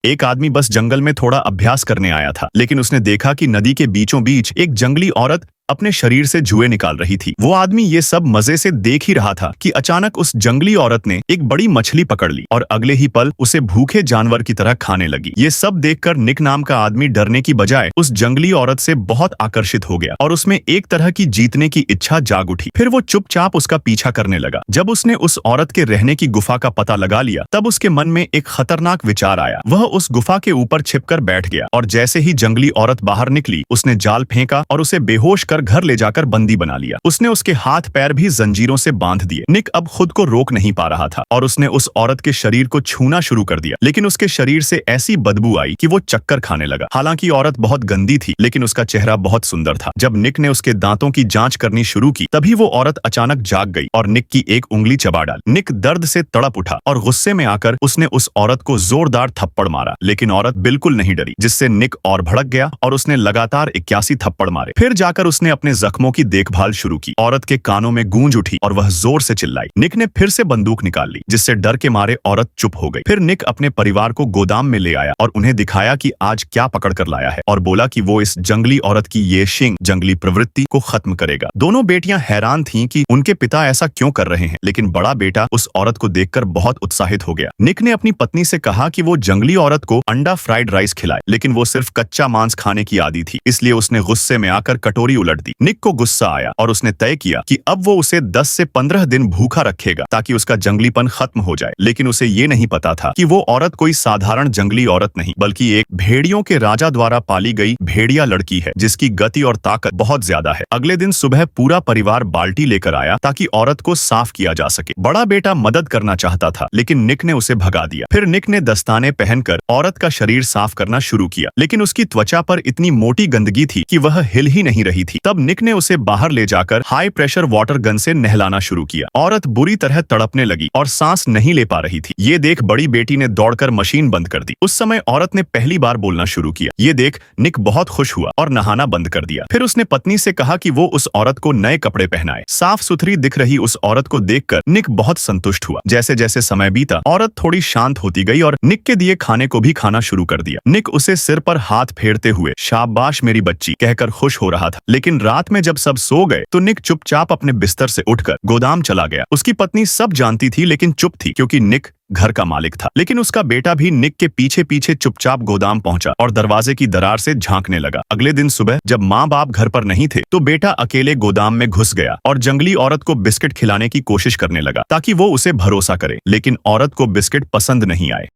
एक आदमी बस जंगल में थोड़ा अभ्यास करने आया था, लेकिन उसने देखा कि नदी के बीचों बीच एक जंगली औरत अपने शरीर से जुएं निकाल रही थी। वो आदमी ये सब मजे से देख ही रहा था कि अचानक उस जंगली औरत ने एक बड़ी मछली पकड़ ली और अगले ही पल उसे भूखे जानवर की तरह खाने लगी। ये सब देखकर निक नाम का आदमी डरने की बजाय उस जंगली औरत से बहुत आकर्षित हो गया और उसमें एक तरह की जीतने की इच्छा जाग उठी। फिर वो चुपचाप उसका पीछा करने लगा। जब उसने उस औरत के रहने की गुफा का पता लगा लिया, तब उसके मन में एक खतरनाक विचार आया। वह उस गुफा के ऊपर छिपकर बैठ गया और जैसे ही जंगली औरत बाहर निकली, उसने जाल फेंका और उसे बेहोश कर घर ले जाकर बंदी बना लिया। उसने उसके हाथ पैर भी जंजीरों से बांध दिए। निक अब खुद को रोक नहीं पा रहा था और उसने उस औरत के शरीर को छूना शुरू कर दिया, लेकिन उसके शरीर से ऐसी बदबू आई कि वो चक्कर खाने लगा। हालांकि औरत बहुत गंदी थी, लेकिन उसका चेहरा बहुत सुंदर था। जब निक ने उसके दांतों की जांच करनी शुरू की, तभी वो औरत अचानक जाग गई और निक की एक उंगली चबा डाली। निक दर्द से तड़प उठा और गुस्से में आकर उसने उस औरत को जोरदार थप्पड़ मारा, लेकिन औरत बिल्कुल नहीं डरी, जिससे निक और भड़क गया और उसने लगातार 81 थप्पड़ मारे। फिर जाकर उसने अपने जख्मों की देखभाल शुरू की। औरत के कानों में गूंज उठी और वह जोर से चिल्लाई। निक ने फिर से बंदूक निकाल ली, जिससे डर के मारे औरत चुप हो गई। फिर निक अपने परिवार को गोदाम में ले आया और उन्हें दिखाया कि आज क्या पकड़ कर लाया है, और बोला कि वो इस जंगली औरत की ये शिंग जंगली प्रवृत्ति को खत्म करेगा। दोनों बेटियां हैरान थीं कि उनके पिता ऐसा क्यों कर रहे हैं, लेकिन बड़ा बेटा उस औरत को देखकर बहुत उत्साहित हो गया। निक ने अपनी पत्नी से कहा कि वो जंगली औरत को अंडा फ्राइड राइस खिलाए, लेकिन वो सिर्फ कच्चा मांस खाने की आदी थी, इसलिए उसने गुस्से में आकर कटोरी उलट दी। निक को गुस्सा आया और उसने तय किया कि अब वो उसे 10 से 15 दिन भूखा रखेगा ताकि उसका जंगलीपन खत्म हो जाए। लेकिन उसे ये नहीं पता था कि वो औरत कोई साधारण जंगली औरत नहीं, बल्कि एक भेड़ियों के राजा द्वारा पाली गई भेड़िया लड़की है, जिसकी गति और ताकत बहुत ज्यादा है। अगले दिन सुबह पूरा परिवार बाल्टी लेकर आया ताकि औरत को साफ किया जा सके। बड़ा बेटा मदद करना चाहता था, लेकिन निक ने उसे भगा दिया। फिर निक ने दस्ताने पहनकर औरत का शरीर साफ करना शुरू किया, लेकिन उसकी त्वचा पर इतनी मोटी गंदगी थी कि वह हिल ही नहीं रही थी। तब निक ने उसे बाहर ले जाकर हाई प्रेशर वाटर गन से नहलाना शुरू किया। औरत बुरी तरह तड़पने लगी और सांस नहीं ले पा रही थी। ये देख बड़ी बेटी ने दौड़कर मशीन बंद कर दी। उस समय औरत ने पहली बार बोलना शुरू किया। ये देख निक बहुत खुश हुआ और नहाना बंद कर दिया। फिर उसने पत्नी से कहा कि वो उस औरत को नए कपड़े पहनाए। साफ सुथरी दिख रही उस औरत को देखकर निक बहुत संतुष्ट हुआ। जैसे जैसे समय बीता, औरत थोड़ी शांत होती गई और निक के दिए खाने को भी खाना शुरू कर दिया। निक उसे सिर पर हाथ फेरते हुए शाबाश मेरी बच्ची कहकर खुश हो रहा था। लेकिन रात में जब सब सो गए, तो निक चुपचाप अपने बिस्तर से उठकर गोदाम चला गया। उसकी पत्नी सब जानती थी, लेकिन चुप थी, क्योंकि निक घर का मालिक था। लेकिन उसका बेटा भी निक के पीछे पीछे चुपचाप गोदाम पहुंचा और दरवाजे की दरार से झांकने लगा। अगले दिन सुबह जब माँ बाप घर पर नहीं थे, तो बेटा अकेले गोदाम में घुस गया और जंगली औरत को बिस्किट खिलाने की कोशिश करने लगा ताकि वो उसे भरोसा करे, लेकिन औरत को बिस्किट पसंद नहीं आए।